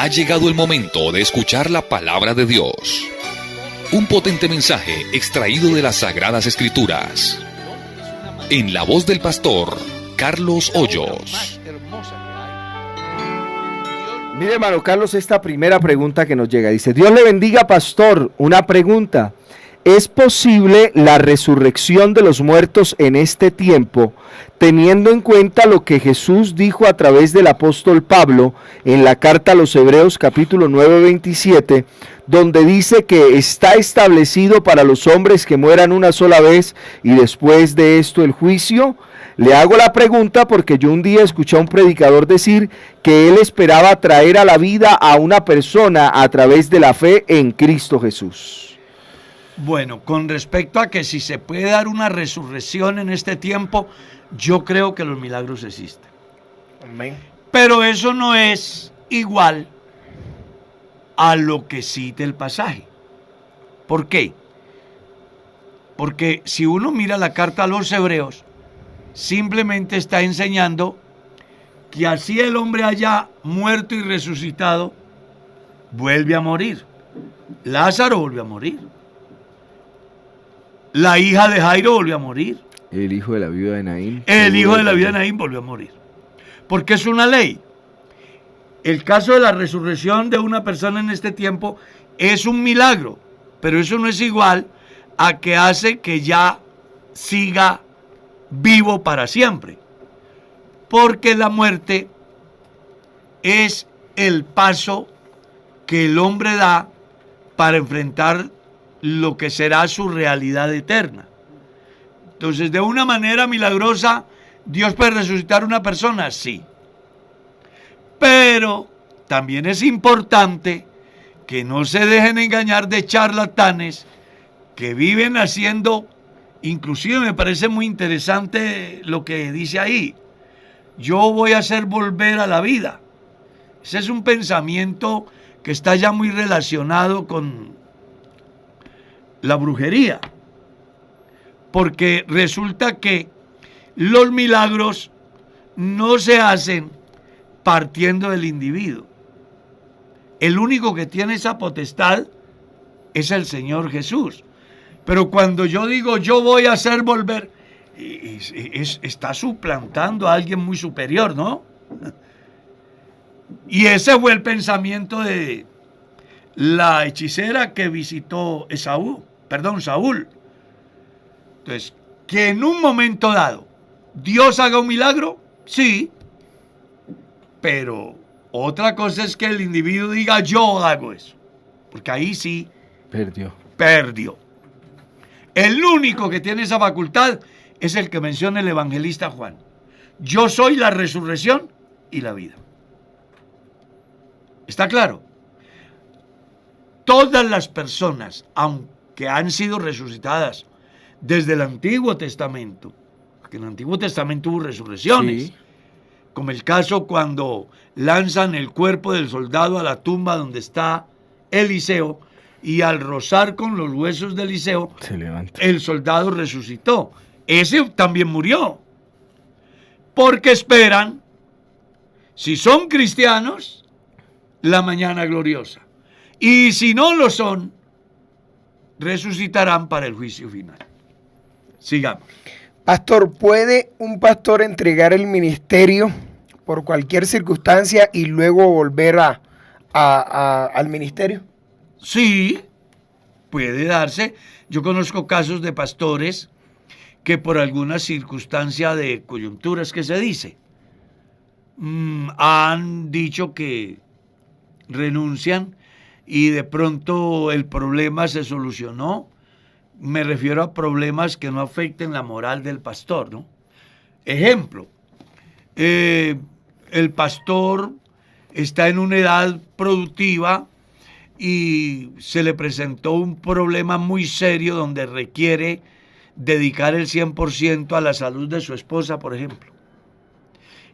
Ha llegado el momento de escuchar la palabra de Dios. Un potente mensaje extraído de las Sagradas Escrituras. En la voz del pastor Carlos Hoyos. Mire, hermano Carlos, esta primera pregunta que nos llega. Dice: Dios le bendiga, pastor. Una pregunta. ¿Es posible la resurrección de los muertos en este tiempo, teniendo en cuenta lo que Jesús dijo a través del apóstol Pablo en la carta a los Hebreos capítulo 9, 27, donde dice que está establecido para los hombres que mueran una sola vez y después de esto el juicio? Le hago la pregunta porque yo un día escuché a un predicador decir que él esperaba traer a la vida a una persona a través de la fe en Cristo Jesús. Bueno, con respecto a que si se puede dar una resurrección en este tiempo, yo creo que los milagros existen. Amén. Pero eso no es igual a lo que cita el pasaje. ¿Por qué? Porque si uno mira la carta a los Hebreos, simplemente está enseñando que así el hombre haya muerto y resucitado, vuelve a morir. Lázaro volvió a morir. La hija de Jairo volvió a morir. El hijo de la viuda de Naín. El hijo de la viuda de Naín volvió a morir. Porque es una ley. El caso de la resurrección de una persona en este tiempo es un milagro, pero eso no es igual a que hace que ya siga vivo para siempre. Porque la muerte es el paso que el hombre da para enfrentar lo que será su realidad eterna. Entonces, de una manera milagrosa, ¿Dios puede resucitar a una persona? Sí. Pero también es importante que no se dejen engañar de charlatanes que viven haciendo, inclusive me parece muy interesante lo que dice ahí, yo voy a hacer volver a la vida. Ese es un pensamiento que está ya muy relacionado con la brujería, porque resulta que los milagros no se hacen partiendo del individuo. El único que tiene esa potestad es el Señor Jesús. Pero cuando yo digo yo voy a hacer volver, está suplantando a alguien muy superior, ¿no? Y ese fue el pensamiento de la hechicera que visitó Saúl. Entonces, que en un momento dado Dios haga un milagro, sí, pero otra cosa es que el individuo diga yo hago eso, porque ahí sí perdió. El único que tiene esa facultad es el que menciona el evangelista Juan. Yo soy la resurrección y la vida. ¿Está claro? Todas las personas, aunque han sido resucitadas desde el Antiguo Testamento, porque en el Antiguo Testamento hubo resurrecciones, sí, como el caso cuando lanzan el cuerpo del soldado a la tumba donde está Eliseo, y al rozar con los huesos de Eliseo, se levanta. El soldado resucitó. Ese también murió. Porque esperan, si son cristianos, la mañana gloriosa. Y si no lo son, resucitarán para el juicio final. Sigamos. Pastor, ¿puede un pastor entregar el ministerio por cualquier circunstancia y luego volver al ministerio? Sí, puede darse. Yo conozco casos de pastores que por alguna circunstancia de coyunturas que se dice, han dicho que renuncian y de pronto el problema se solucionó. Me refiero a problemas que no afecten la moral del pastor, ¿no? Ejemplo, el pastor está en una edad productiva y se le presentó un problema muy serio donde requiere dedicar el 100% a la salud de su esposa, por ejemplo.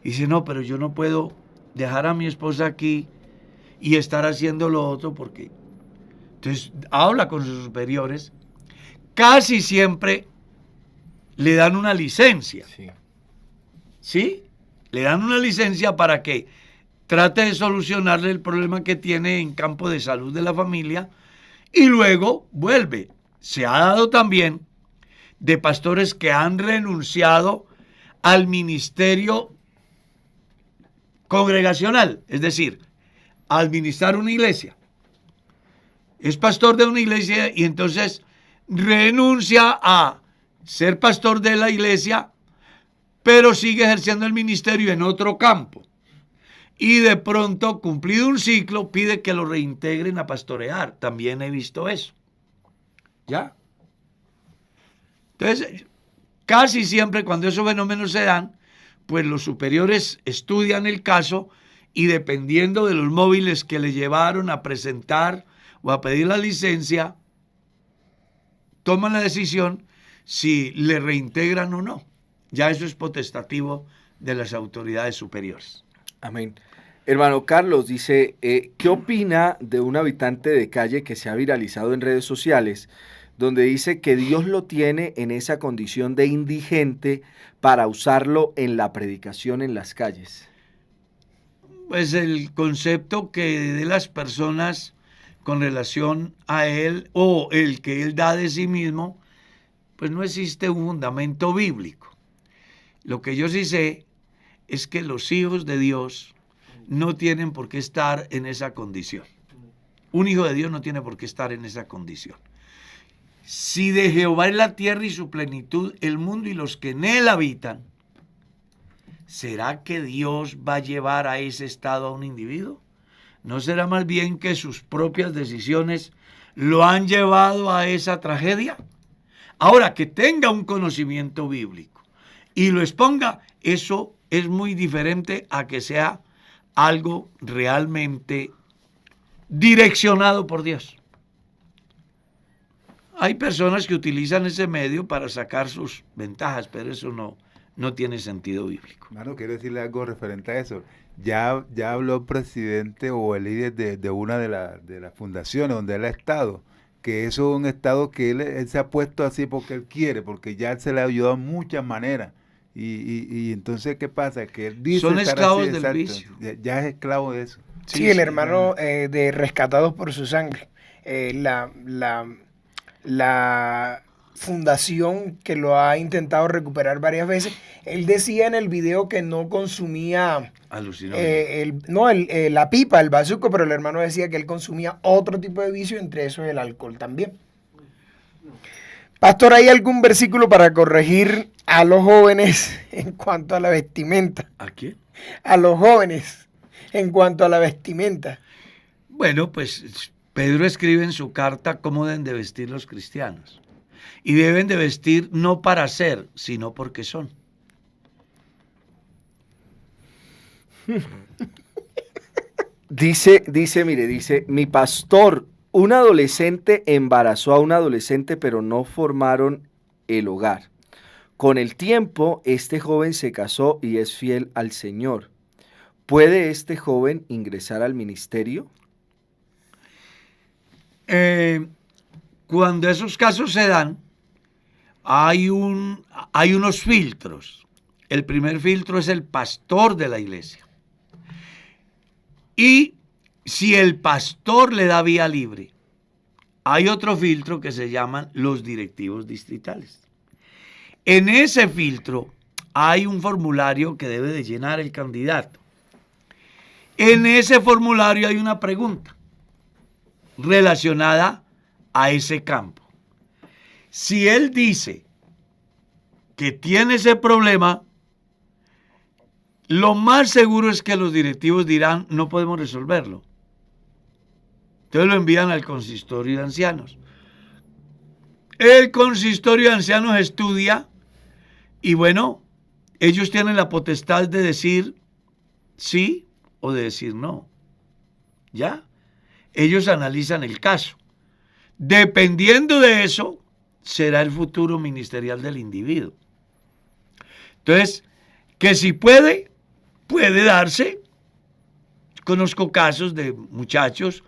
Y dice, no, pero yo no puedo dejar a mi esposa aquí y estar haciendo lo otro porque... Entonces habla con sus superiores. Casi siempre le dan una licencia. Sí. ¿Sí? Le dan una licencia para que trate de solucionarle el problema que tiene en campo de salud de la familia y luego vuelve. Se ha dado también de pastores que han renunciado al ministerio congregacional, es decir, a administrar una iglesia. Es pastor de una iglesia y entonces renuncia a ser pastor de la iglesia, pero sigue ejerciendo el ministerio en otro campo. Y de pronto, cumplido un ciclo, pide que lo reintegren a pastorear. También he visto eso. ¿Ya? Entonces, casi siempre cuando esos fenómenos se dan, pues los superiores estudian el caso y dependiendo de los móviles que le llevaron a presentar o a pedir la licencia, toman la decisión si le reintegran o no. Ya eso es potestativo de las autoridades superiores. Amén. Hermano Carlos dice, ¿qué opina de un habitante de calle que se ha viralizado en redes sociales, donde dice que Dios lo tiene en esa condición de indigente para usarlo en la predicación en las calles? Pues el concepto que de las personas con relación a él o el que él da de sí mismo, pues no existe un fundamento bíblico. Lo que yo sí sé es que los hijos de Dios no tienen por qué estar en esa condición. Un hijo de Dios no tiene por qué estar en esa condición. Si de Jehová es la tierra y su plenitud, el mundo y los que en él habitan, ¿será que Dios va a llevar a ese estado a un individuo? ¿No será más bien que sus propias decisiones lo han llevado a esa tragedia? Ahora, que tenga un conocimiento bíblico y lo exponga, eso es muy diferente a que sea algo realmente direccionado por Dios. Hay personas que utilizan ese medio para sacar sus ventajas, pero eso no tiene sentido bíblico. Hermano, quiero decirle algo referente a eso. Ya habló el presidente o el líder de una de las fundaciones donde él ha estado, que eso es un estado que él se ha puesto así porque él quiere, porque ya se le ha ayudado de muchas maneras. Y entonces, ¿qué pasa? Que él dice son esclavos así, del exacto, vicio. ya es esclavo de eso. Sí, el hermano de Rescatados por su Sangre. La fundación que lo ha intentado recuperar varias veces. Él decía en el video que no consumía la pipa, el bazuco, pero el hermano decía que él consumía otro tipo de vicio, entre esos el alcohol también. Pastor, ¿hay algún versículo para corregir a los jóvenes en cuanto a la vestimenta? ¿A quién? A los jóvenes en cuanto a la vestimenta. Bueno, pues Pedro escribe en su carta cómo deben de vestir los cristianos. Y deben de vestir no para ser, sino porque son. Dice, mi pastor, un adolescente embarazó a un adolescente, pero no formaron el hogar. Con el tiempo, este joven se casó y es fiel al Señor. ¿Puede este joven ingresar al ministerio? Cuando esos casos se dan, hay unos filtros. El primer filtro es el pastor de la iglesia. Y si el pastor le da vía libre, hay otro filtro que se llaman los directivos distritales. En ese filtro hay un formulario que debe de llenar el candidato. En ese formulario hay una pregunta relacionada a ese campo. Si él dice que tiene ese problema, lo más seguro es que los directivos dirán, no podemos resolverlo. Entonces lo envían al consistorio de ancianos. El consistorio de ancianos estudia y bueno, ellos tienen la potestad de decir sí o de decir no. ¿Ya? Ellos analizan el caso. Dependiendo de eso, será el futuro ministerial del individuo. Entonces, que si puede darse. Conozco casos de muchachos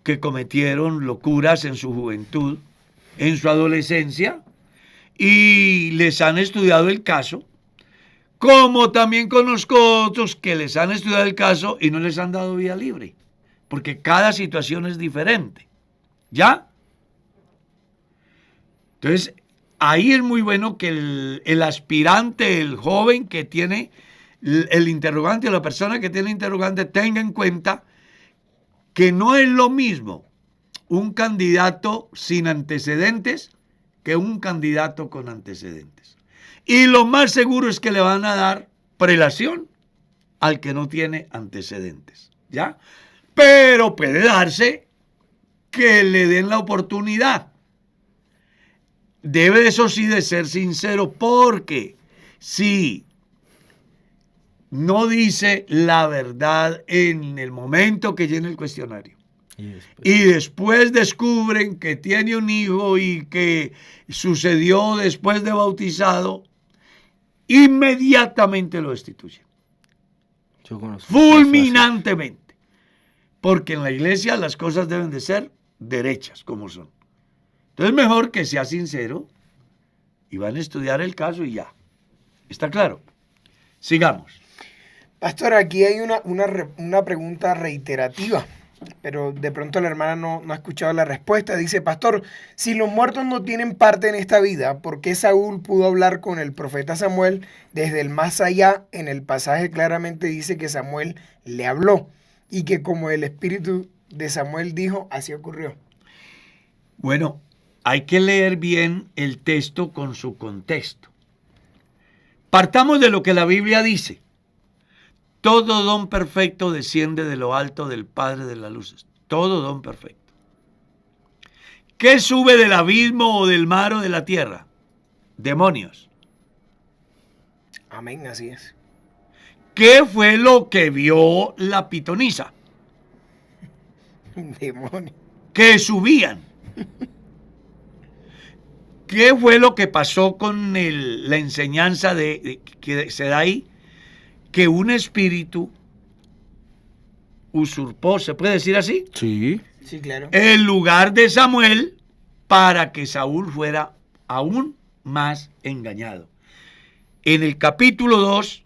que cometieron locuras en su juventud, en su adolescencia, y les han estudiado el caso Como también conozco otros que les han estudiado el caso y no les han dado vía libre, porque cada situación es diferente. ¿Ya? Entonces, ahí es muy bueno que el aspirante, el joven que tiene el interrogante, la persona que tiene el interrogante, tenga en cuenta que no es lo mismo un candidato sin antecedentes que un candidato con antecedentes. Y lo más seguro es que le van a dar prelación al que no tiene antecedentes, ¿ya? Pero puede darse que le den la oportunidad. Debe, eso sí, de ser sincero, porque si no dice la verdad en el momento que llena el cuestionario y después descubren que tiene un hijo y que sucedió después de bautizado, inmediatamente lo destituyen. Yo conozco Fulminantemente. Porque en la iglesia las cosas deben de ser derechas como son. Entonces mejor que sea sincero y van a estudiar el caso y ya. ¿Está claro? Sigamos. Pastor, aquí hay una pregunta reiterativa, pero de pronto la hermana no ha escuchado la respuesta. Dice, pastor, si los muertos no tienen parte en esta vida, ¿por qué Saúl pudo hablar con el profeta Samuel desde el más allá? En el pasaje claramente dice que Samuel le habló y que como el espíritu de Samuel dijo, así ocurrió. Bueno, hay que leer bien el texto con su contexto. Partamos de lo que la Biblia dice. Todo don perfecto desciende de lo alto del Padre de las luces. Todo don perfecto. ¿Qué sube del abismo o del mar o de la tierra? Demonios. Amén, así es. ¿Qué fue lo que vio la pitonisa? Demonio. Que subían. ¿Qué fue lo que pasó con la enseñanza que se da ahí? Que un espíritu usurpó, ¿se puede decir así? Sí. Sí, claro. El lugar de Samuel para que Saúl fuera aún más engañado. En el capítulo 2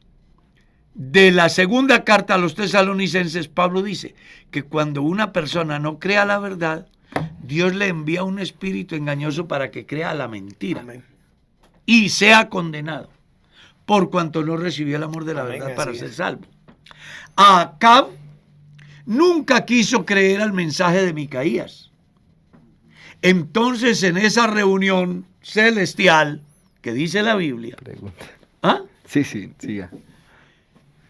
de la segunda carta a los tesalonicenses, Pablo dice que cuando una persona no crea la verdad, Dios le envía un espíritu engañoso para que crea la mentira. Amén. Y sea condenado, por cuanto no recibió el amor de la Amén, verdad para así ser es. salvo. Acab nunca quiso creer al mensaje de Micaías. Entonces, en esa reunión celestial que dice la Biblia, Pregunta. ¿ah? Sí, siga.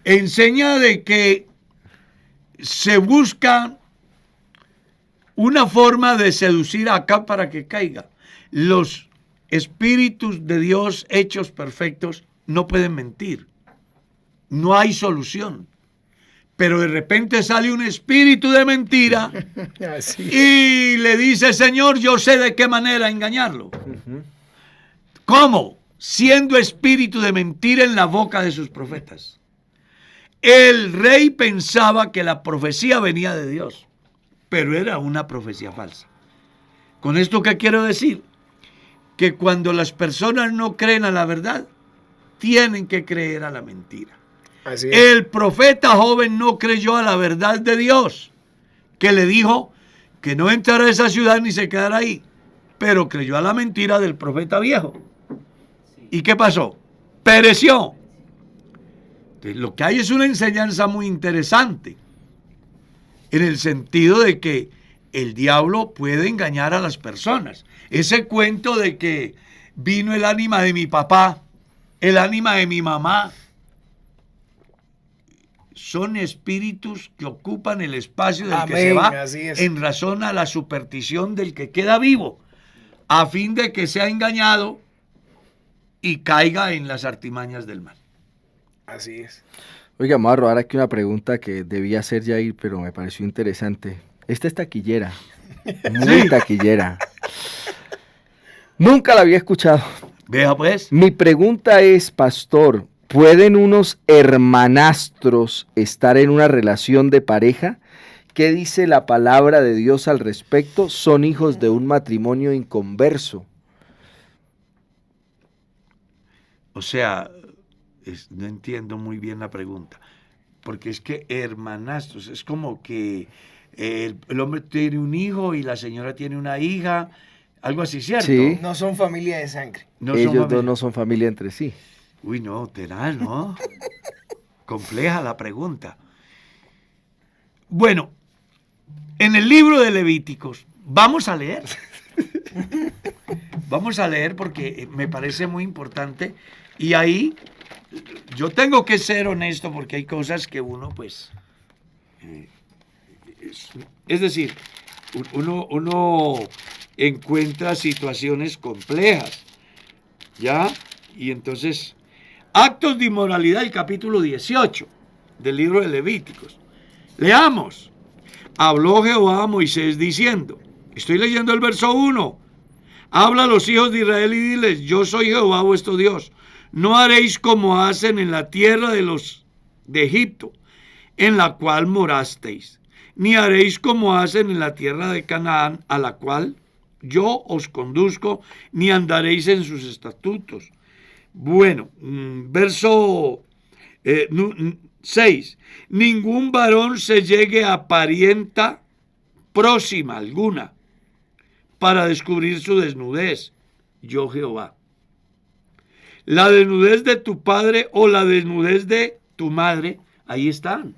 Enseña de que se busca una forma de seducir a Acab para que caiga. Los espíritus de Dios hechos perfectos no pueden mentir. No hay solución. Pero de repente sale un espíritu de mentira Así. y le dice, Señor, yo sé de qué manera engañarlo. ¿Cómo? Siendo espíritu de mentira en la boca de sus profetas. El rey pensaba que la profecía venía de Dios, pero era una profecía falsa. ¿Con esto qué quiero decir? Que cuando las personas no creen a la verdad, tienen que creer a la mentira. Así es. El profeta joven no creyó a la verdad de Dios, que le dijo que no entrara a esa ciudad ni se quedara ahí, pero creyó a la mentira del profeta viejo. ¿Y qué pasó? Pereció. Entonces, lo que hay es una enseñanza muy interesante, en el sentido de que el diablo puede engañar a las personas. Ese cuento de que vino el ánima de mi papá, el ánima de mi mamá, son espíritus que ocupan el espacio del que se Amén, va así es. en razón a la superstición del que queda vivo, a fin de que sea engañado y caiga en las artimañas del mal. Así es. Oiga, vamos a robar aquí una pregunta que debía hacer Yair, pero me pareció interesante. Esta es taquillera. Muy taquillera. Nunca la había escuchado. Vea pues. Mi pregunta es, pastor, ¿pueden unos hermanastros estar en una relación de pareja? ¿Qué dice la palabra de Dios al respecto? Son hijos de un matrimonio inconverso. O sea, No entiendo muy bien la pregunta. Porque es que hermanastros, es como que el hombre tiene un hijo y la señora tiene una hija, algo así, ¿cierto? Sí. No son familia de sangre. No son Ellos dos familia. no son familia entre sí. Uy, no, tenaz, ¿no? Compleja la pregunta. Bueno, en el libro de Levíticos, vamos a leer. Vamos a leer porque me parece muy importante. Y ahí yo tengo que ser honesto porque hay cosas que uno, pues... es decir, uno encuentra situaciones complejas, ¿ya? Y entonces, actos de inmoralidad, el capítulo 18 del libro de Levíticos. Leamos. Habló Jehová a Moisés diciendo, estoy leyendo el verso 1, habla a los hijos de Israel y diles, yo soy Jehová vuestro Dios, no haréis como hacen en la tierra de los de Egipto, en la cual morasteis, ni haréis como hacen en la tierra de Canaán, a la cual yo os conduzco, ni andaréis en sus estatutos. Bueno, verso 6. Ningún varón se llegue a parienta próxima alguna para descubrir su desnudez. Yo Jehová. La desnudez de tu padre o la desnudez de tu madre, ahí están.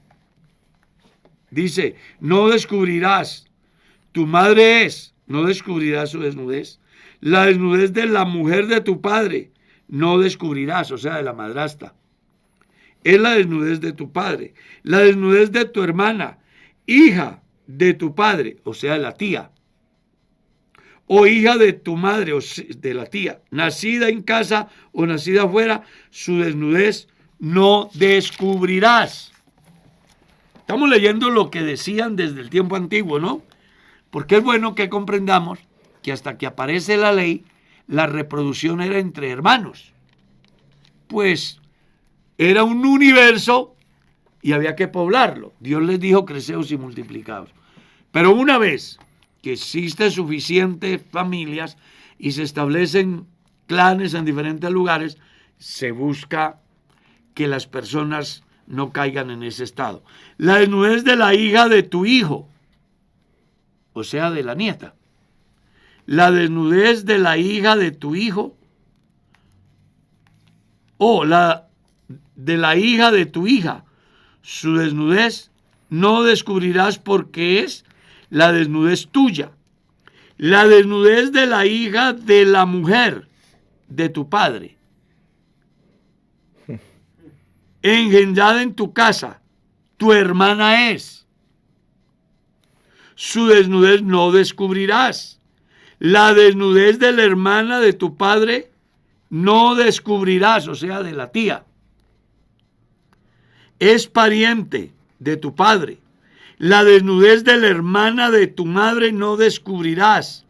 Dice, no descubrirás. Tu madre es, no descubrirás su desnudez. La desnudez de la mujer de tu padre, no descubrirás, o sea, de la madrastra. Es la desnudez de tu padre. La desnudez de tu hermana, hija de tu padre, o sea, de la tía. O hija de tu madre, o de la tía. Nacida en casa o nacida afuera, su desnudez no descubrirás. Estamos leyendo lo que decían desde el tiempo antiguo, ¿no? Porque es bueno que comprendamos que hasta que aparece la ley, la reproducción era entre hermanos. Pues era un universo y había que poblarlo. Dios les dijo, creceos y multiplicaos. Pero una vez que existen suficientes familias y se establecen clanes en diferentes lugares, se busca que las personas no caigan en ese estado. La desnudez de la hija de tu hijo, o sea, de la nieta. La desnudez de la hija de tu hijo, o la de la hija de tu hija, su desnudez no descubrirás porque es la desnudez tuya. La desnudez de la hija de la mujer de tu padre, engendrada en tu casa, tu hermana es. Su desnudez no descubrirás. La desnudez de la hermana de tu padre no descubrirás, o sea, de la tía. Es pariente de tu padre. La desnudez de la hermana de tu madre no descubrirás,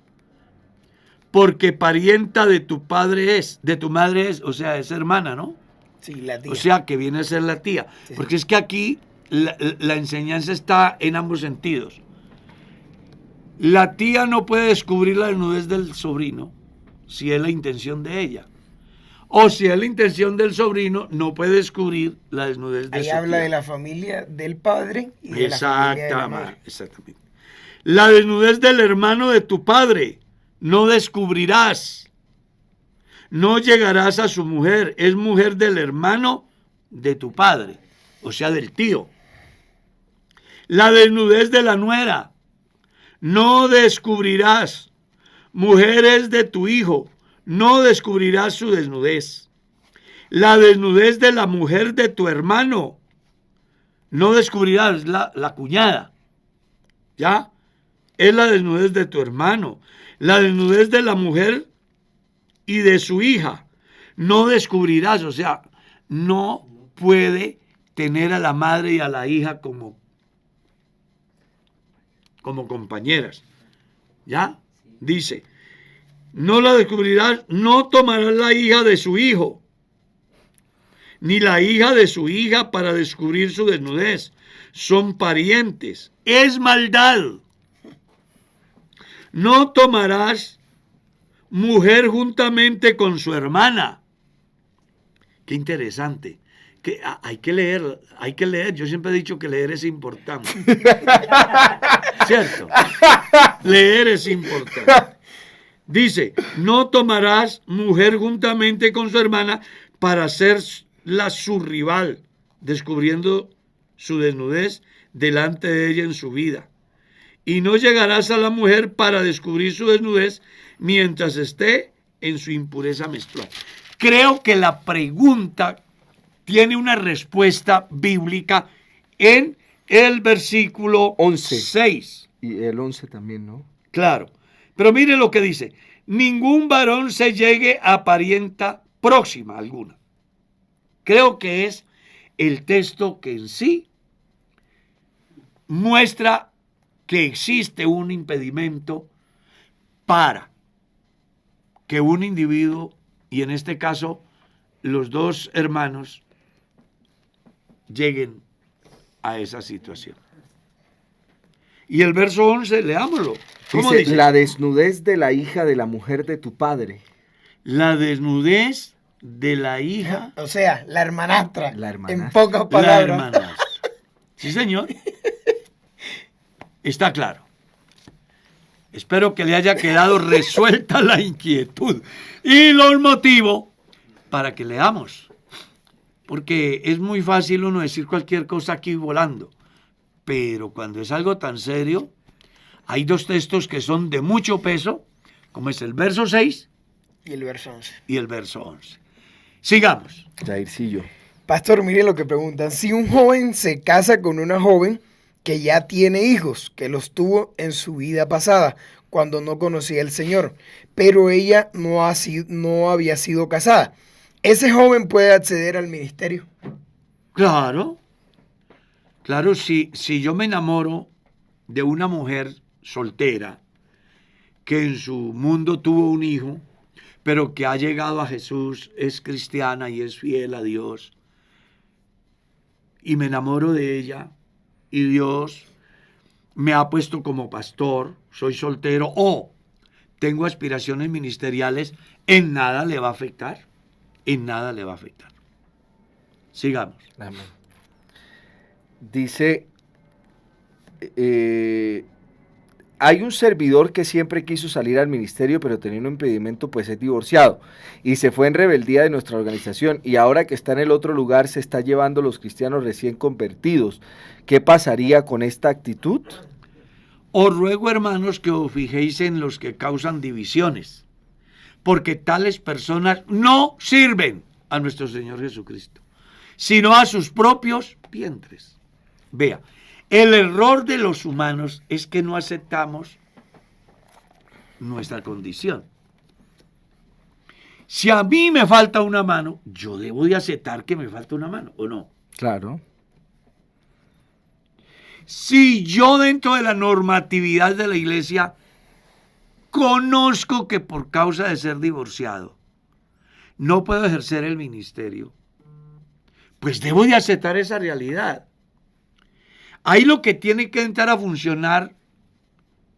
porque parienta de tu padre es, de tu madre es, o sea, es hermana, ¿no? Sí, la tía. O sea, que viene a ser la tía. Sí. Porque es que aquí la enseñanza está en ambos sentidos. La tía no puede descubrir la desnudez del sobrino si es la intención de ella. O si es la intención del sobrino, no puede descubrir la desnudez de Ahí su habla tía. de la familia del padre y de la familia de la madre. Exactamente. La desnudez del hermano de tu padre no descubrirás. No llegarás a su mujer. Es mujer del hermano de tu padre, o sea, del tío. La desnudez de la nuera no descubrirás. Mujeres de tu hijo, no descubrirás su desnudez. La desnudez de la mujer de tu hermano, no descubrirás, la cuñada. ¿Ya? Es la desnudez de tu hermano. La desnudez de la mujer y de su hija, no descubrirás. O sea, no puede tener a la madre y a la hija como compañeras. ¿Ya? Dice, no la descubrirás, no tomarás la hija de su hijo, ni la hija de su hija para descubrir su desnudez. Son parientes. Es maldad. No tomarás mujer juntamente con su hermana. Qué interesante. hay que leer. Yo siempre he dicho que leer es importante. ¿Cierto? Leer es importante. Dice, no tomarás mujer juntamente con su hermana para hacerla su rival, descubriendo su desnudez delante de ella en su vida. Y no llegarás a la mujer para descubrir su desnudez mientras esté en su impureza menstrual. Creo que la pregunta tiene una respuesta bíblica en el versículo 11. 6. Y el 11 también, ¿no? Claro. Pero mire lo que dice. Ningún varón se llegue a parienta próxima alguna. Creo que es el texto que en sí muestra que existe un impedimento para que un individuo, y en este caso los dos hermanos, lleguen a esa situación. Y el verso 11, leámoslo. ¿Cómo dice? La desnudez de la hija de la mujer de tu padre. La desnudez de la hija. O sea, la hermanastra. La hermanastra. En pocas La palabras. hermanastra. Sí, señor. Está claro. Espero que le haya quedado resuelta la inquietud y los motivos para que leamos. Porque es muy fácil uno decir cualquier cosa aquí volando. Pero cuando es algo tan serio, hay dos textos que son de mucho peso, como es el verso 6 Y el verso 11. y el verso 11. Sigamos. Jaircillo. Pastor, mire lo que preguntan. Si un joven se casa con una joven que ya tiene hijos, que los tuvo en su vida pasada, cuando no conocía al Señor, pero ella no había sido casada, ¿ese joven puede acceder al ministerio? Claro. Claro, si yo me enamoro de una mujer soltera que en su mundo tuvo un hijo, pero que ha llegado a Jesús, es cristiana y es fiel a Dios, y me enamoro de ella, y Dios me ha puesto como pastor, soy soltero, o tengo aspiraciones ministeriales, en nada le va a afectar, en nada le va a afectar. Sigamos. Amén. Dice, hay un servidor que siempre quiso salir al ministerio, pero tenía un impedimento, pues es divorciado, y se fue en rebeldía de nuestra organización, y ahora que está en el otro lugar se está llevando a los cristianos recién convertidos. ¿Qué pasaría con esta actitud? Os ruego, hermanos, que os fijéis en los que causan divisiones, porque tales personas no sirven a nuestro Señor Jesucristo, sino a sus propios vientres. Vea, el error de los humanos es que no aceptamos nuestra condición. Si a mí me falta una mano, yo debo de aceptar que me falta una mano, ¿o no? Claro. Si yo dentro de la normatividad de la iglesia conozco que por causa de ser divorciado no puedo ejercer el ministerio, pues debo de aceptar esa realidad. Ahí lo que tiene que entrar a funcionar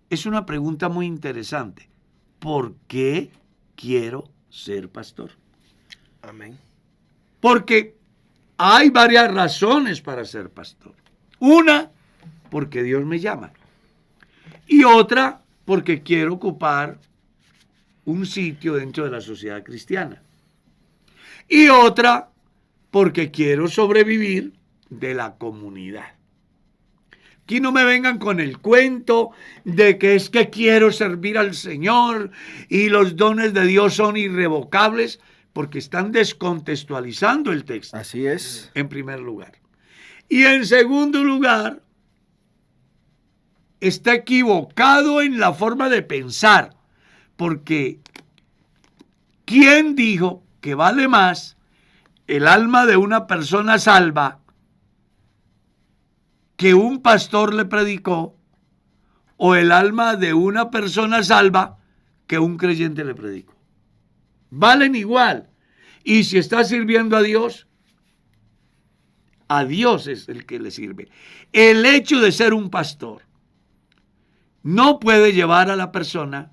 es una pregunta muy interesante. ¿Por qué quiero ser pastor? Amén. Porque hay varias razones para ser pastor. Una, porque Dios me llama. Y otra, porque quiero ocupar un sitio dentro de la sociedad cristiana. Y otra, porque quiero sobrevivir de la comunidad. Aquí no me vengan con el cuento de que es que quiero servir al Señor y los dones de Dios son irrevocables, porque están descontextualizando el texto. Así es. En primer lugar. Y en segundo lugar, está equivocado en la forma de pensar, porque ¿quién dijo que vale más el alma de una persona salva que un pastor le predicó, o el alma de una persona salva que un creyente le predicó? Valen igual. Y si está sirviendo a Dios es el que le sirve. El hecho de ser un pastor no puede llevar a la persona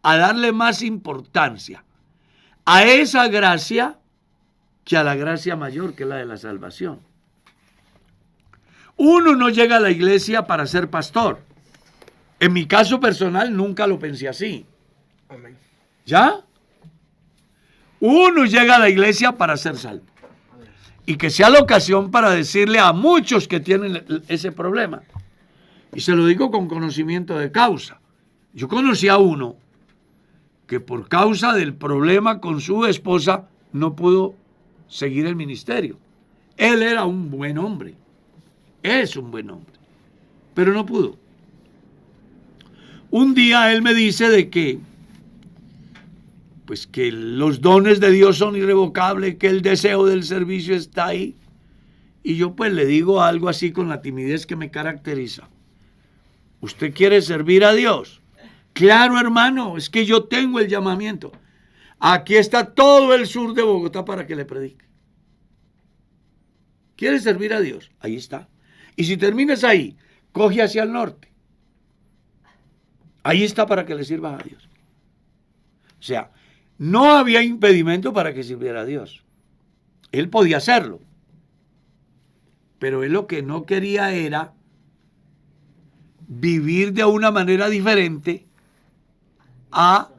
a darle más importancia a esa gracia que a la gracia mayor, que es la de la salvación. Uno no llega a la iglesia para ser pastor. En mi caso personal nunca lo pensé así. Amén. ¿Ya? Uno llega a la iglesia para ser salvo. Y que sea la ocasión para decirle a muchos que tienen ese problema. Y se lo digo con conocimiento de causa. Yo conocí a uno que por causa del problema con su esposa no pudo seguir el ministerio. Él era un buen hombre. Es un buen hombre. Pero no pudo. Un día él me dice de que pues que los dones de Dios son irrevocables, que el deseo del servicio está ahí. Y yo pues le digo algo así con la timidez que me caracteriza. ¿Usted quiere servir a Dios? Claro, hermano, es que yo tengo el llamamiento. Aquí está todo el sur de Bogotá para que le predique. ¿Quiere servir a Dios? Ahí está. Y si terminas ahí, coge hacia el norte. Ahí está para que le sirvas a Dios. O sea, no había impedimento para que sirviera a Dios. Él podía hacerlo. Pero él lo que no quería era vivir de una manera diferente a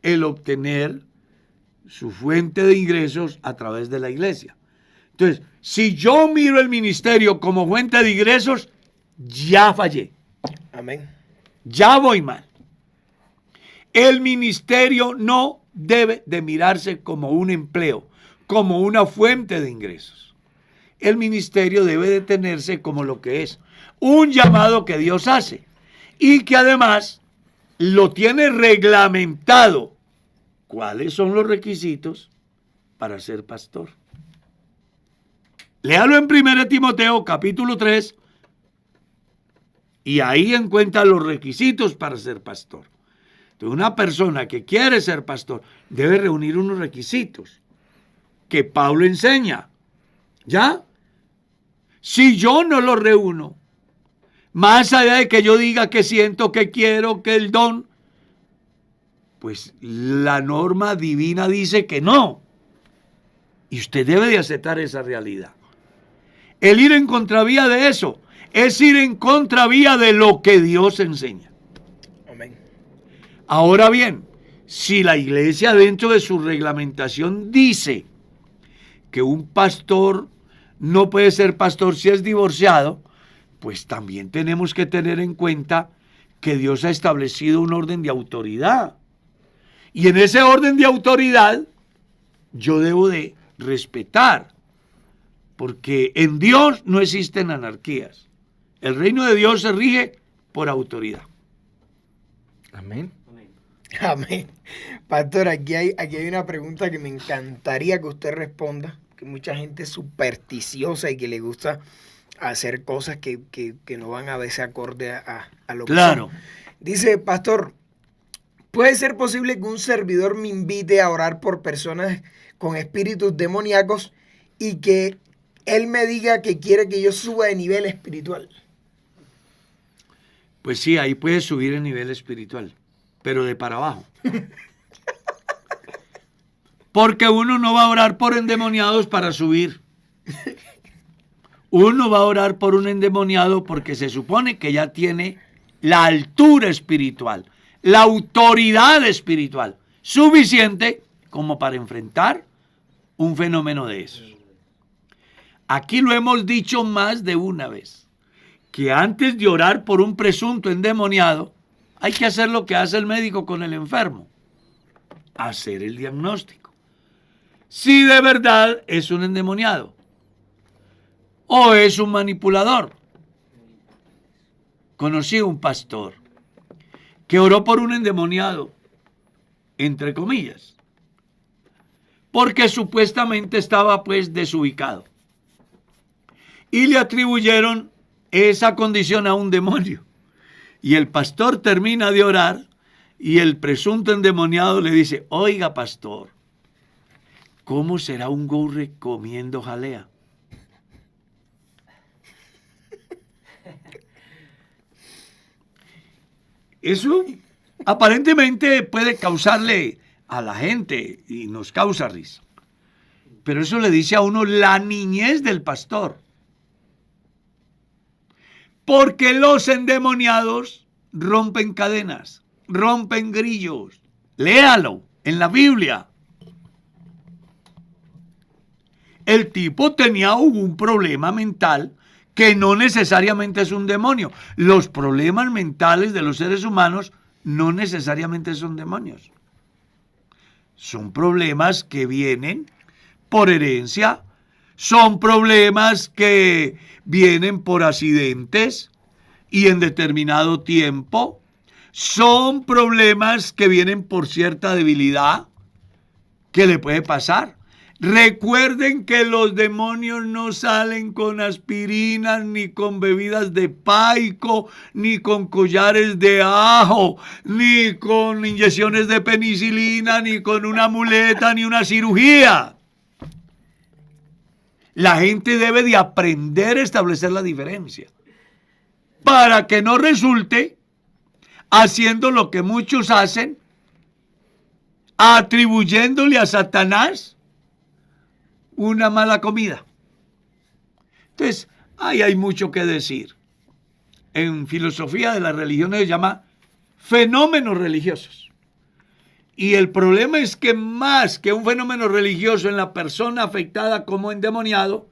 el obtener su fuente de ingresos a través de la iglesia. Entonces, si yo miro el ministerio como fuente de ingresos, ya fallé. Amén. Ya voy mal. El ministerio no debe de mirarse como un empleo, como una fuente de ingresos. El ministerio debe de tenerse como lo que es, un llamado que Dios hace y que además lo tiene reglamentado. ¿Cuáles son los requisitos para ser pastor? Léalo en 1 Timoteo capítulo 3 y ahí encuentra los requisitos para ser pastor. Entonces, una persona que quiere ser pastor debe reunir unos requisitos que Pablo enseña. ¿Ya? Si yo no los reúno, más allá de que yo diga que siento, que quiero, que el don, pues la norma divina dice que no. Y usted debe de aceptar esa realidad. El ir en contravía de eso es ir en contravía de lo que Dios enseña. Amén. Ahora bien, si la iglesia dentro de su reglamentación dice que un pastor no puede ser pastor si es divorciado, pues también tenemos que tener en cuenta que Dios ha establecido un orden de autoridad. Y en ese orden de autoridad yo debo de respetar, porque en Dios no existen anarquías. El reino de Dios se rige por autoridad. Amén. Amén. Pastor, aquí hay una pregunta que me encantaría que usted responda, que mucha gente es supersticiosa y que le gusta hacer cosas que no van a veces acorde a lo que Claro. son. Dice, pastor, ¿puede ser posible que un servidor me invite a orar por personas con espíritus demoníacos y que él me diga que quiere que yo suba de nivel espiritual? Pues sí, ahí puedes subir el nivel espiritual, pero de para abajo. Porque uno no va a orar por endemoniados para subir. Uno va a orar por un endemoniado porque se supone que ya tiene la altura espiritual, la autoridad espiritual suficiente como para enfrentar un fenómeno de esos. Aquí lo hemos dicho más de una vez, que antes de orar por un presunto endemoniado, hay que hacer lo que hace el médico con el enfermo, hacer el diagnóstico. Si de verdad es un endemoniado o es un manipulador. Conocí un pastor que oró por un endemoniado, entre comillas, porque supuestamente estaba pues desubicado. Y le atribuyeron esa condición a un demonio. Y el pastor termina de orar y el presunto endemoniado le dice, oiga pastor, ¿cómo será un gorre comiendo jalea? Eso aparentemente puede causarle a la gente y nos causa risa. Pero eso le dice a uno la niñez del pastor. Porque los endemoniados rompen cadenas, rompen grillos. Léalo en la Biblia. El tipo tenía un problema mental que no necesariamente es un demonio. Los problemas mentales de los seres humanos no necesariamente son demonios. Son problemas que vienen por herencia, son problemas que vienen por accidentes y en determinado tiempo, son problemas que vienen por cierta debilidad que le puede pasar. Recuerden que los demonios no salen con aspirinas, ni con bebidas de paico, ni con collares de ajo, ni con inyecciones de penicilina, ni con una muleta, ni una cirugía. La gente debe de aprender a establecer la diferencia para que no resulte haciendo lo que muchos hacen, atribuyéndole a Satanás una mala comida. Entonces, ahí hay mucho que decir. En filosofía de las religiones se llama fenómenos religiosos. Y el problema es que más que un fenómeno religioso en la persona afectada como endemoniado,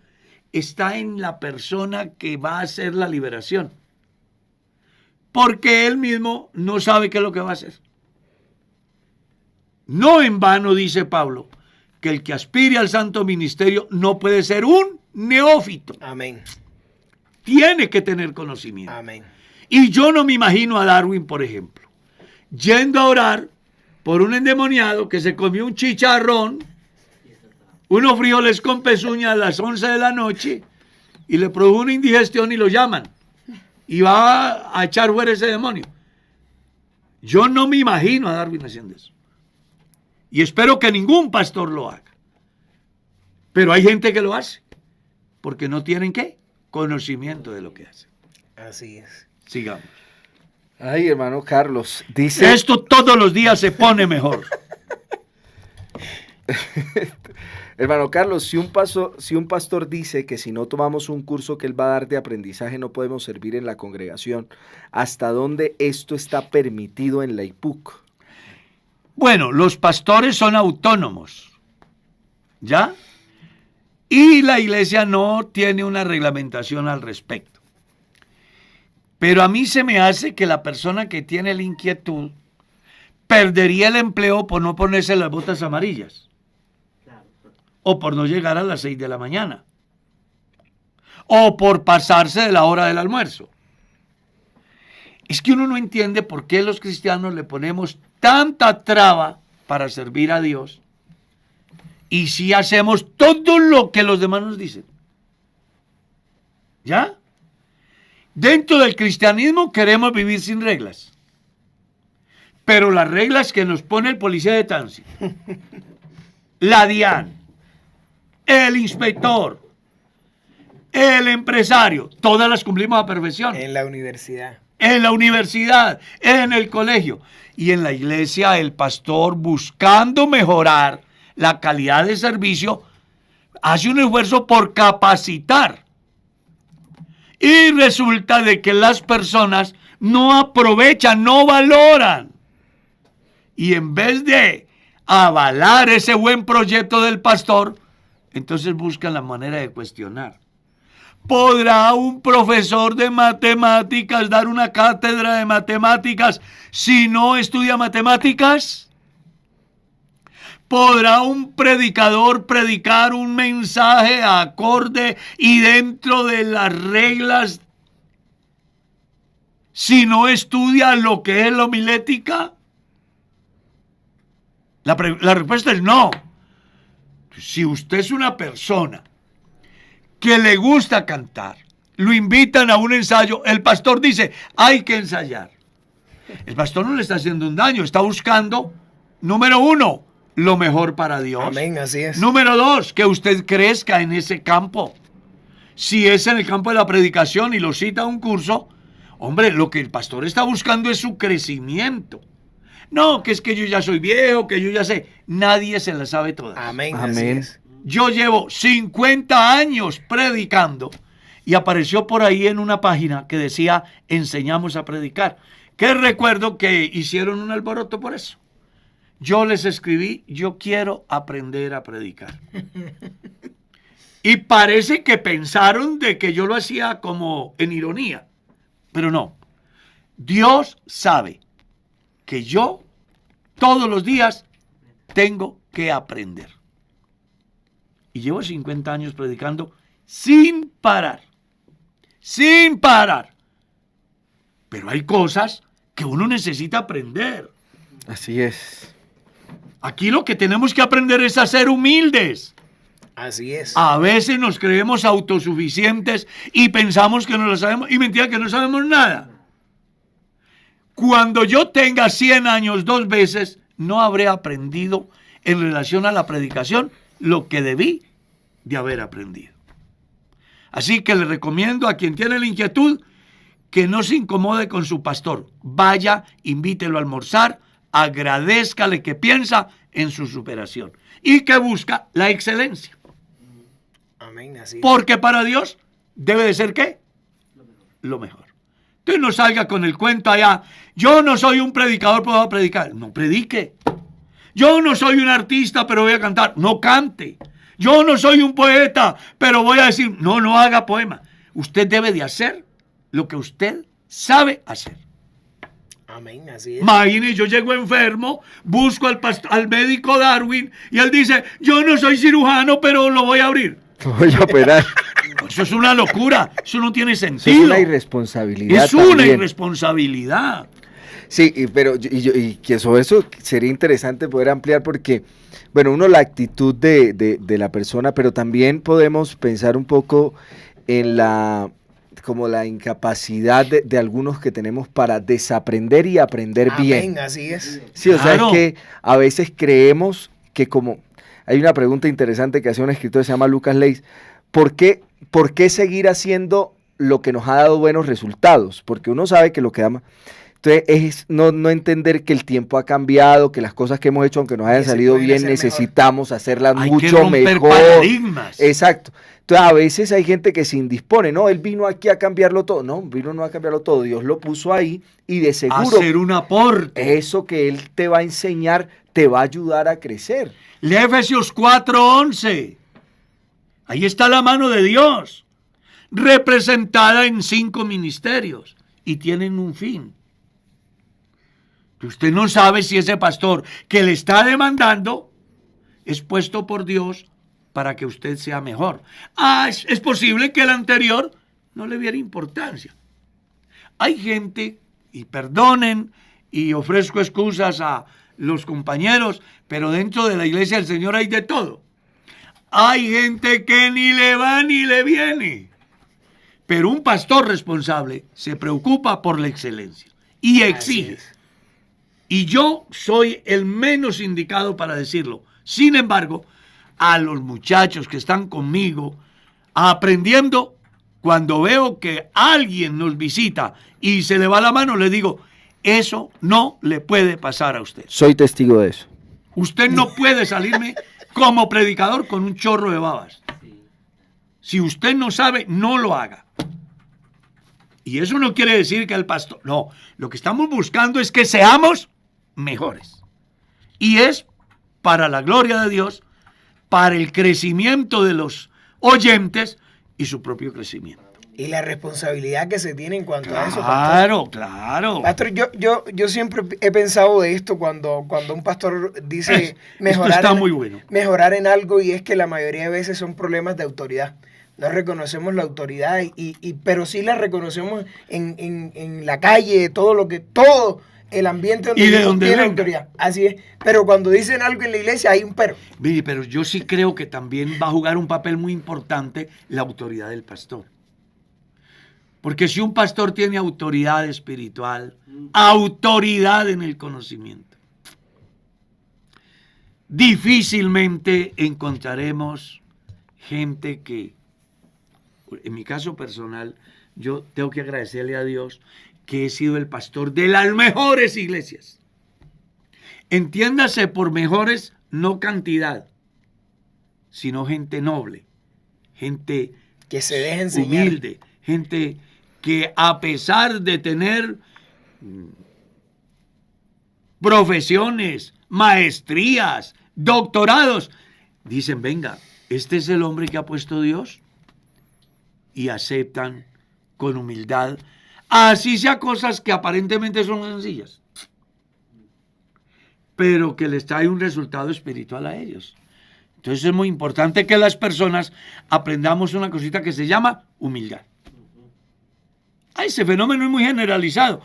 está en la persona que va a hacer la liberación. Porque él mismo no sabe qué es lo que va a hacer. No en vano dice Pablo que el que aspire al santo ministerio no puede ser un neófito. Amén. Tiene que tener conocimiento. Amén. Y yo no me imagino a Darwin, por ejemplo, yendo a orar por un endemoniado que se comió un chicharrón, unos frijoles con pezuña a las 11 de la noche y le produjo una indigestión y lo llaman. Y va a echar fuera ese demonio. Yo no me imagino a Darwin haciendo eso. Y espero que ningún pastor lo haga. Pero hay gente que lo hace. Porque no tienen, ¿qué? Conocimiento de lo que hacen. Así es. Sigamos. Ay, hermano Carlos, dice... Esto todos los días se pone mejor. Hermano Carlos, si un pastor dice que si no tomamos un curso que él va a dar de aprendizaje no podemos servir en la congregación, ¿hasta dónde esto está permitido en la IPUC? Bueno, los pastores son autónomos, ¿ya? Y la iglesia no tiene una reglamentación al respecto. Pero a mí se me hace que la persona que tiene la inquietud perdería el empleo por no ponerse las botas amarillas. O por no llegar a las 6 de la mañana. O por pasarse de la hora del almuerzo. Es que uno no entiende por qué los cristianos le ponemos tanta traba para servir a Dios y si hacemos todo lo que los demás nos dicen. ¿Ya? Dentro del cristianismo queremos vivir sin reglas. Pero las reglas que nos pone el policía de tránsito, la DIAN, el inspector, el empresario, todas las cumplimos a perfección. En la universidad. En la universidad, en el colegio y en la iglesia, el pastor, buscando mejorar la calidad de servicio, hace un esfuerzo por capacitar. Y resulta de que las personas no aprovechan, no valoran. Y en vez de avalar ese buen proyecto del pastor, entonces buscan la manera de cuestionar. ¿Podrá un profesor de matemáticas dar una cátedra de matemáticas si no estudia matemáticas? ¿Podrá un predicador predicar un mensaje acorde y dentro de las reglas si no estudia lo que es la homilética? La respuesta es no. Si usted es una persona que le gusta cantar, lo invitan a un ensayo, el pastor dice, hay que ensayar. El pastor no le está haciendo un daño, está buscando, número uno, lo mejor para Dios. Amén, así es. Número dos, que usted crezca en ese campo. Si es en el campo de la predicación y lo cita a un curso, hombre, lo que el pastor está buscando es su crecimiento. No, que es que yo ya soy viejo, que yo ya sé. Nadie se la sabe todas. Amén, Amén. así es. yo llevo 50 años predicando y apareció por ahí en una página que decía enseñamos a predicar, que recuerdo que hicieron un alboroto por eso. Yo les escribí, yo quiero aprender a predicar. Y parece que pensaron de que yo lo hacía como en ironía, pero no. Dios sabe que yo todos los días tengo que aprender. Y llevo 50 años predicando sin parar. Sin parar. Pero hay cosas que uno necesita aprender. Así es. Aquí lo que tenemos que aprender es a ser humildes. Así es. A veces nos creemos autosuficientes y pensamos que no lo sabemos. Y mentira que no sabemos nada. Cuando yo tenga 100 años 2 veces, no habré aprendido en relación a la predicación lo que debí de haber aprendido. Así que le recomiendo a quien tiene la inquietud que no se incomode con su pastor. Vaya, invítelo a almorzar, agradézcale que piensa en su superación y que busca la excelencia. Amén, así es. Porque para Dios debe de ser ¿qué? Lo mejor. Entonces no salga con el cuento allá. Yo no soy un predicador, puedo predicar. No predique. Yo no soy un artista, pero voy a cantar. No cante. Yo no soy un poeta, pero voy a decir, no haga poema. Usted debe de hacer lo que usted sabe hacer. Amén, así es. Imagine, yo llego enfermo, busco al médico Darwin y él dice, yo no soy cirujano, pero lo voy a abrir. Voy a operar. Eso es una locura, eso no tiene Eso sentido. es una irresponsabilidad. Es una también. irresponsabilidad. Sí, pero que sobre eso sería interesante poder ampliar porque, bueno, uno la actitud de la persona, pero también podemos pensar un poco en como la incapacidad de algunos que tenemos para desaprender y aprender bien. Amén, así es. Sí, o sea, Claro. es que a veces creemos que como... Hay una pregunta interesante que hace un escritor que se llama Lucas Leis. ¿Por qué seguir haciendo lo que nos ha dado buenos resultados? Porque uno sabe que lo que da... Entonces es no entender que el tiempo ha cambiado, que las cosas que hemos hecho, aunque nos hayan Que se Pues salido pueden bien, hacer necesitamos hacerlas Hay que mucho romper mejor. paradigmas. Exacto. Entonces a veces hay gente que se indispone, no, él vino aquí a cambiarlo todo. No, vino no a cambiarlo todo, Dios lo puso ahí y de seguro Hacer un aporte. eso que él te va a enseñar te va a ayudar a crecer. Lee Efesios 4:11. Ahí está la mano de Dios, representada en 5 ministerios y tienen un fin. Usted no sabe si ese pastor que le está demandando es puesto por Dios para que usted sea mejor. Es posible que el anterior no le viera importancia. Hay gente, y perdonen, y ofrezco excusas a los compañeros, pero dentro de la iglesia del Señor hay de todo. Hay gente que ni le va ni le viene. Pero un pastor responsable se preocupa por la excelencia y exige. Y yo soy el menos indicado para decirlo. Sin embargo, a los muchachos que están conmigo aprendiendo, cuando veo que alguien nos visita y se le va la mano, le digo, eso no le puede pasar a usted. Soy testigo de eso. Usted no puede salirme como predicador con un chorro de babas. Si usted no sabe, no lo haga. Y eso no quiere decir que el pastor... No, lo que estamos buscando es que seamos mejores. Y es para la gloria de Dios, para el crecimiento de los oyentes y su propio crecimiento. Y la responsabilidad que se tiene en cuanto a eso. Pastor. Claro. Pastor, yo siempre he pensado de esto cuando un pastor dice Esto está muy bueno. mejorar en algo, y es que la mayoría de veces son problemas de autoridad. No reconocemos la autoridad, pero sí la reconocemos en la calle, todo el ambiente donde Y de Dios donde tiene venga. autoridad. Así es. Pero cuando dicen algo en la iglesia hay un pero. Mire, pero yo sí creo que también va a jugar un papel muy importante la autoridad del pastor. Porque si un pastor tiene autoridad espiritual, autoridad en el conocimiento, difícilmente encontraremos gente que, en mi caso personal, yo tengo que agradecerle a Dios que he sido el pastor de las mejores iglesias. Entiéndase por mejores, no cantidad, sino gente noble, gente Que se deje enseñar. humilde, gente que a pesar de tener profesiones, maestrías, doctorados, dicen, venga, este es el hombre que ha puesto Dios, y aceptan con humildad, así sea cosas que aparentemente son sencillas, pero que les trae un resultado espiritual a ellos. Entonces es muy importante que las personas aprendamos una cosita que se llama humildad. Ese fenómeno es muy generalizado.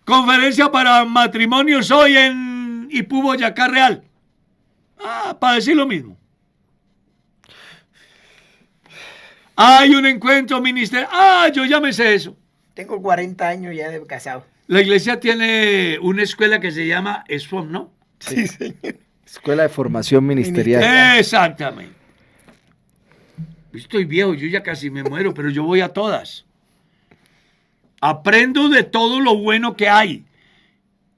Conferencia para matrimonios hoy en Ipú, Boyacá, Real. Para decir lo mismo. Hay un encuentro ministerial. Yo ya me sé eso. Tengo 40 años ya de casado. La iglesia tiene una escuela que se llama ESFOM, ¿no? Sí, señor. Escuela de Formación Ministerial. Exactamente. Estoy viejo, yo ya casi me muero, pero yo voy a todas. Aprendo de todo lo bueno que hay.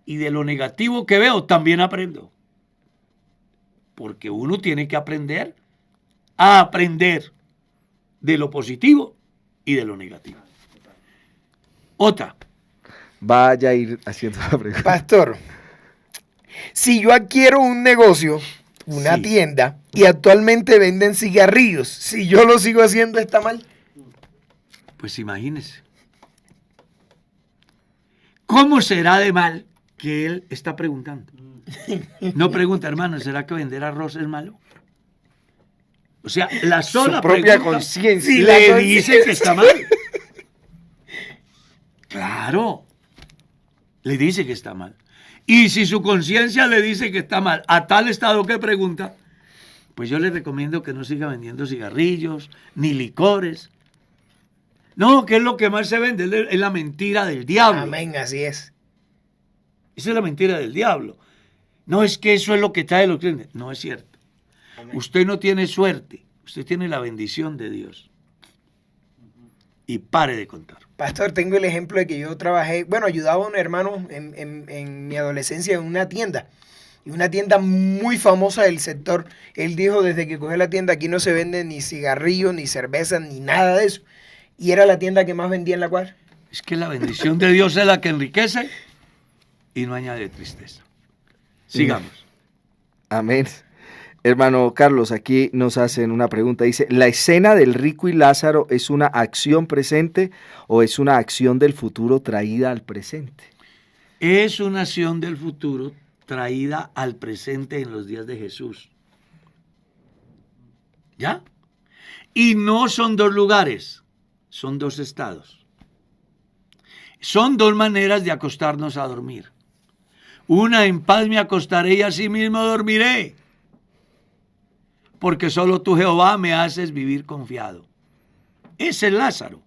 Y de lo negativo que veo, también aprendo. Porque uno tiene que aprender a aprender de lo positivo y de lo negativo. Otra. Vaya a ir haciendo la pregunta. Pastor, si yo adquiero un negocio, una Sí. tienda, y actualmente venden cigarrillos, si yo lo sigo haciendo, ¿está mal? Pues imagínese. ¿Cómo será de mal que él está preguntando? No pregunta, hermano, ¿será que vender arroz es malo? O sea, la sola Su propia pregunta conciencia. le dice que está mal. Claro, le dice que está mal. Y si su conciencia le dice que está mal, a tal estado que pregunta, pues yo le recomiendo que no siga vendiendo cigarrillos, ni licores. No, que es lo que más se vende, es la mentira del diablo. Amén, así es. Esa es la mentira del diablo. No es que eso es lo que trae los clientes. No es cierto. Amén. Usted no tiene suerte, usted tiene la bendición de Dios. Y pare de contar. Pastor, tengo el ejemplo de que yo trabajé, bueno, ayudaba a un hermano en mi adolescencia en una tienda. Y una tienda muy famosa del sector. Él dijo, desde que cogió la tienda, aquí no se vende ni cigarrillos, ni cerveza, ni nada de eso. Y era la tienda que más vendía en la cuadra. Es que la bendición de Dios es la que enriquece y no añade tristeza. Sigamos. Amén. Hermano Carlos, aquí nos hacen una pregunta. Dice, ¿la escena del rico y Lázaro es una acción presente o es una acción del futuro traída al presente? Es una acción del futuro traída al presente en los días de Jesús. ¿Ya? Y no son dos lugares, son dos estados. Son dos maneras de acostarnos a dormir. Una, en paz me acostaré y asimismo dormiré, porque solo tú, Jehová, me haces vivir confiado. Ese es Lázaro.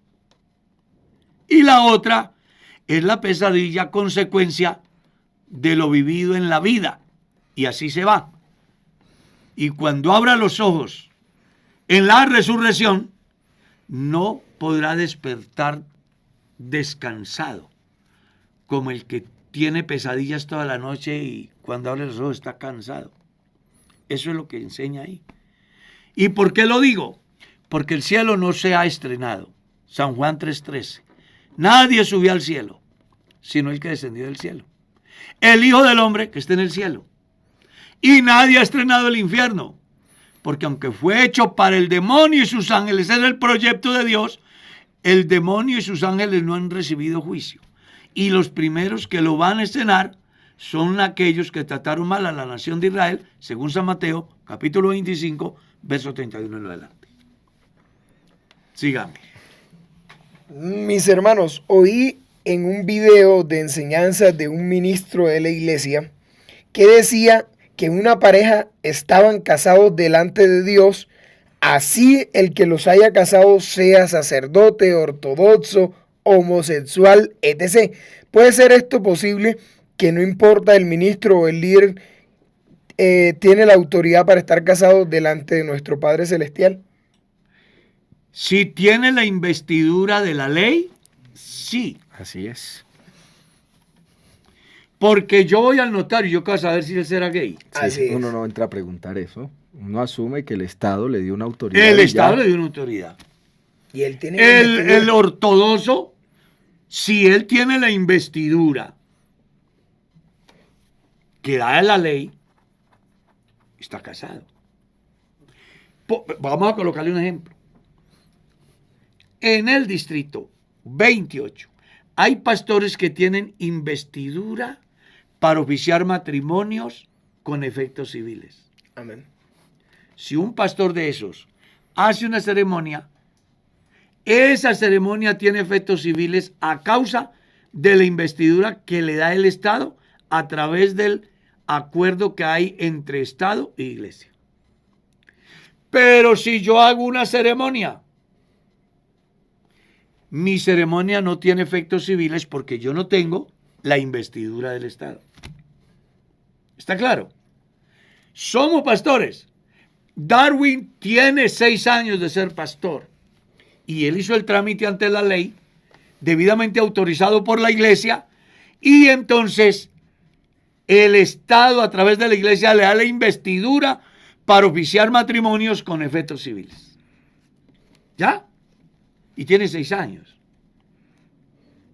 Y la otra es la pesadilla consecuencia de lo vivido en la vida. Y así se va. Y cuando abra los ojos en la resurrección, no podrá despertar descansado, como el que tiene pesadillas toda la noche y cuando abre los ojos está cansado. Eso es lo que enseña ahí. ¿Y por qué lo digo? Porque el cielo no se ha estrenado. San Juan 3:13. Nadie subió al cielo, sino el que descendió del cielo. El Hijo del Hombre que está en el cielo. Y nadie ha estrenado el infierno, porque aunque fue hecho para el demonio y sus ángeles, es el proyecto de Dios, el demonio y sus ángeles no han recibido juicio. Y los primeros que lo van a estrenar son aquellos que trataron mal a la nación de Israel, según San Mateo, capítulo 25, verso 31 en adelante. Sigamos. Mis hermanos, oí en un video de enseñanza de un ministro de la iglesia que decía que una pareja estaban casados delante de Dios, así el que los haya casado sea sacerdote, ortodoxo, homosexual, etc. ¿Puede ser esto posible, que no importa el ministro o el líder tiene la autoridad para estar casado delante de nuestro Padre Celestial? Si tiene la investidura de la ley, sí. Así es. Porque yo voy al notario y yo quiero saber si él será gay. Sí, Así es. uno no entra a preguntar eso. Uno asume que el Estado le dio una autoridad. El y Estado ya. le dio una autoridad. Y él tiene El ortodoxo, si él tiene la investidura que da la ley, está casado. Vamos a colocarle un ejemplo. En el distrito 28 hay pastores que tienen investidura para oficiar matrimonios con efectos civiles. Amén. Si un pastor de esos hace una ceremonia, esa ceremonia tiene efectos civiles a causa de la investidura que le da el Estado a través del acuerdo que hay entre Estado e iglesia. Pero si yo hago una ceremonia, mi ceremonia no tiene efectos civiles porque yo no tengo la investidura del Estado. ¿Está claro? Somos pastores. Darwin tiene 6 años de ser pastor y él hizo el trámite ante la ley, debidamente autorizado por la iglesia, y entonces el Estado a través de la iglesia le da la investidura para oficiar matrimonios con efectos civiles. ¿Ya? Y tiene 6 años.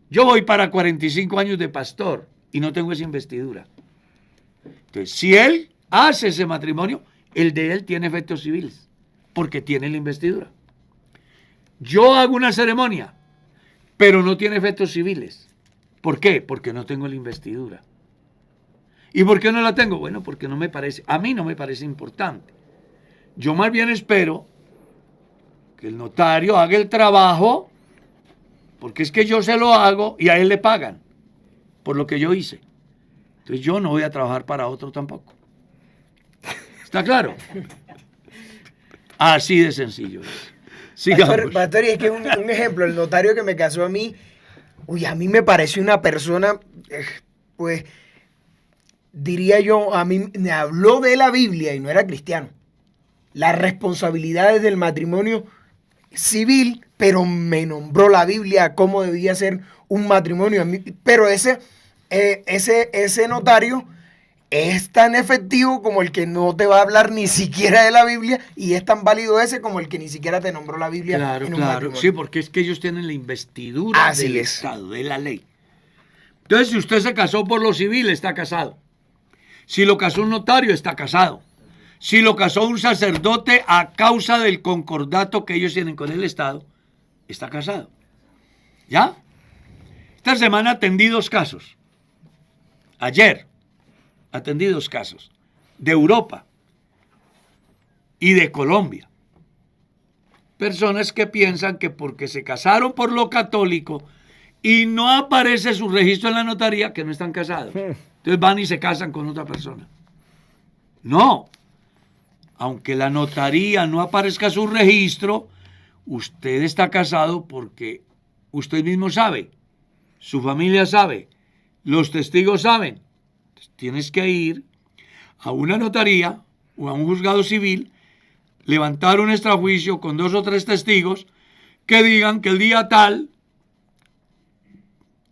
Yo voy para 45 años de pastor y no tengo esa investidura. Entonces, si él hace ese matrimonio, el de él tiene efectos civiles, porque tiene la investidura. Yo hago una ceremonia, pero no tiene efectos civiles. ¿Por qué? Porque no tengo la investidura. ¿Y por qué no la tengo? Bueno, porque no me parece, a mí no me parece importante. Yo más bien espero que el notario haga el trabajo, porque es que yo se lo hago y a él le pagan por lo que yo hice. Entonces yo no voy a trabajar para otro tampoco. ¿Está claro? Así de sencillo. Sigamos. Pastor, y es que un ejemplo, el notario que me casó a mí me pareció una persona, pues, diría yo, a mí me habló de la Biblia y no era cristiano. Las responsabilidades del matrimonio civil, pero me nombró la Biblia cómo debía ser un matrimonio. A mí, pero ese notario es tan efectivo como el que no te va a hablar ni siquiera de la Biblia, y es tan válido ese como el que ni siquiera te nombró la Biblia. Claro, en un claro. matrimonio. Sí, porque es que ellos tienen la investidura Así del es. Estado, de la ley. Entonces, si usted se casó por lo civil, está casado. Si lo casó un notario, está casado. Si lo casó un sacerdote a causa del concordato que ellos tienen con el Estado, está casado. ¿Ya? Esta semana atendí 2 casos. Ayer atendí 2 casos de Europa y de Colombia. Personas que piensan que porque se casaron por lo católico y no aparece su registro en la notaría, que no están casados. Entonces van y se casan con otra persona. No. Aunque la notaría no aparezca su registro, usted está casado porque usted mismo sabe, su familia sabe, los testigos saben. Entonces, tienes que ir a una notaría o a un juzgado civil, levantar un extrajuicio con 2 o 3 testigos que digan que el día tal,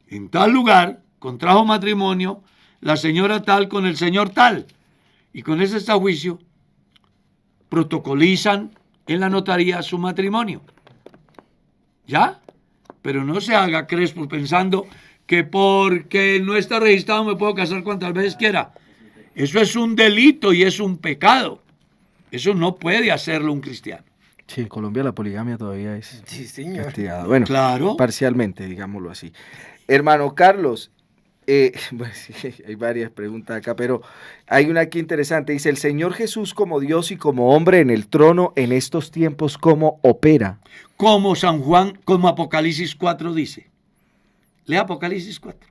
en tal lugar, contrajo matrimonio la señora tal con el señor tal. Y con ese extrajuicio protocolizan en la notaría su matrimonio. ¿Ya? Pero no se haga crespo pensando que porque no está registrado me puedo casar cuantas veces quiera. Eso es un delito y es un pecado. Eso no puede hacerlo un cristiano. Sí, en Colombia la poligamia todavía es Sí, señor. castigada. Bueno, Claro. parcialmente, digámoslo así. Hermano Carlos, pues, sí, hay varias preguntas acá, pero hay una aquí interesante. Dice, el Señor Jesús como Dios y como hombre en el trono en estos tiempos, ¿cómo opera? Como San Juan, como Apocalipsis 4 dice. Lea Apocalipsis 4.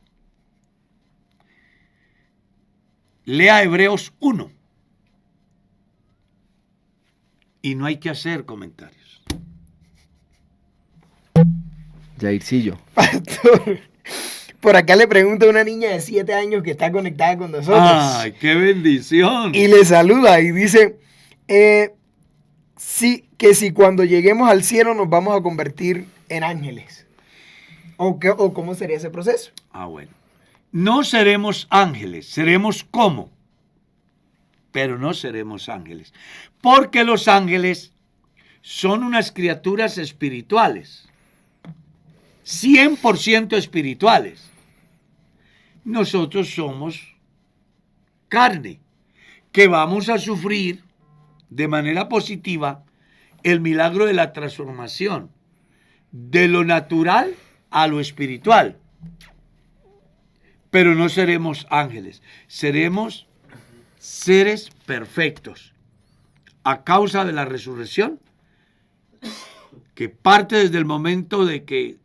Lea Hebreos 1. Y no hay que hacer comentarios. Jaircillo. Pastor, por acá le pregunta a una niña de 7 años que está conectada con nosotros. ¡Ay, qué bendición! Y le saluda y dice, sí, que si cuando lleguemos al cielo nos vamos a convertir en ángeles. ¿O cómo sería ese proceso? Ah, bueno. No seremos ángeles, seremos como. pero no seremos ángeles. Porque los ángeles son unas criaturas espirituales, 100% espirituales. Nosotros somos carne, que vamos a sufrir de manera positiva el milagro de la transformación de lo natural a lo espiritual. Pero no seremos ángeles, seremos seres perfectos a causa de la resurrección, que parte desde el momento de que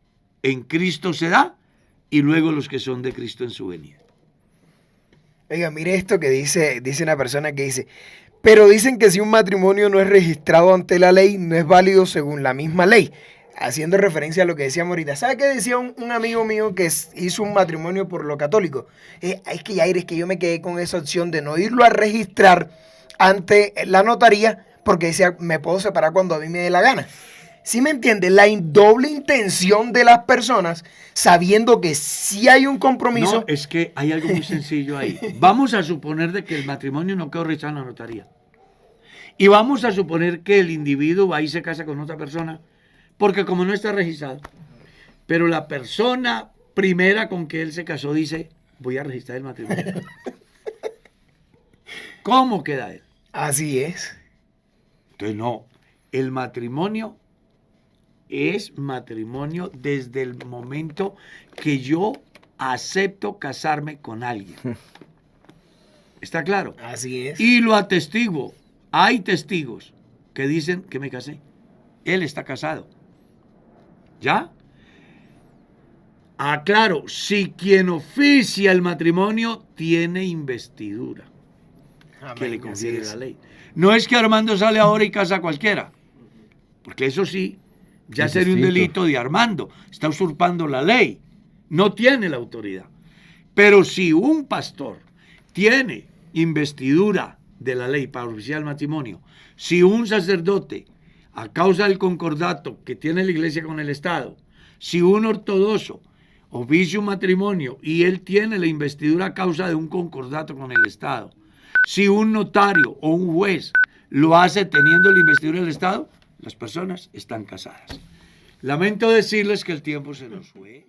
en Cristo se da, y luego los que son de Cristo en su venida. Oiga, mire esto que dice una persona que dice, pero dicen que si un matrimonio no es registrado ante la ley, no es válido según la misma ley. Haciendo referencia a lo que decíamos ahorita. ¿Sabe qué decía un amigo mío que hizo un matrimonio por lo católico? Es que Yair, es que yo me quedé con esa opción de no irlo a registrar ante la notaría, porque decía, me puedo separar cuando a mí me dé la gana. ¿Sí me entiende? La doble intención de las personas, sabiendo que sí hay un compromiso. No, es que hay algo muy sencillo ahí. Vamos a suponer de que el matrimonio no quedó registrado en la notaría. Y vamos a suponer que el individuo va y se casa con otra persona, porque como no está registrado, pero la persona primera con que él se casó dice, voy a registrar el matrimonio. ¿Cómo queda él? Así es. Entonces no, el matrimonio es matrimonio desde el momento que yo acepto casarme con alguien. ¿Está claro? Así es. Y lo atestiguo. Hay testigos que dicen que me casé. Él está casado. ¿Ya? Aclaro, si quien oficia el matrimonio tiene investidura, que le confiere la ley. No es que Armando sale ahora y casa a cualquiera, porque eso sí, ya Es sería un distinto. delito de Armando. Está usurpando la ley. No tiene la autoridad. Pero si un pastor tiene investidura de la ley para oficiar el matrimonio, si un sacerdote, a causa del concordato que tiene la iglesia con el Estado, si un ortodoxo oficia un matrimonio y él tiene la investidura a causa de un concordato con el Estado, si un notario o un juez lo hace teniendo la investidura del Estado, las personas están casadas. Lamento decirles que el tiempo se nos fue.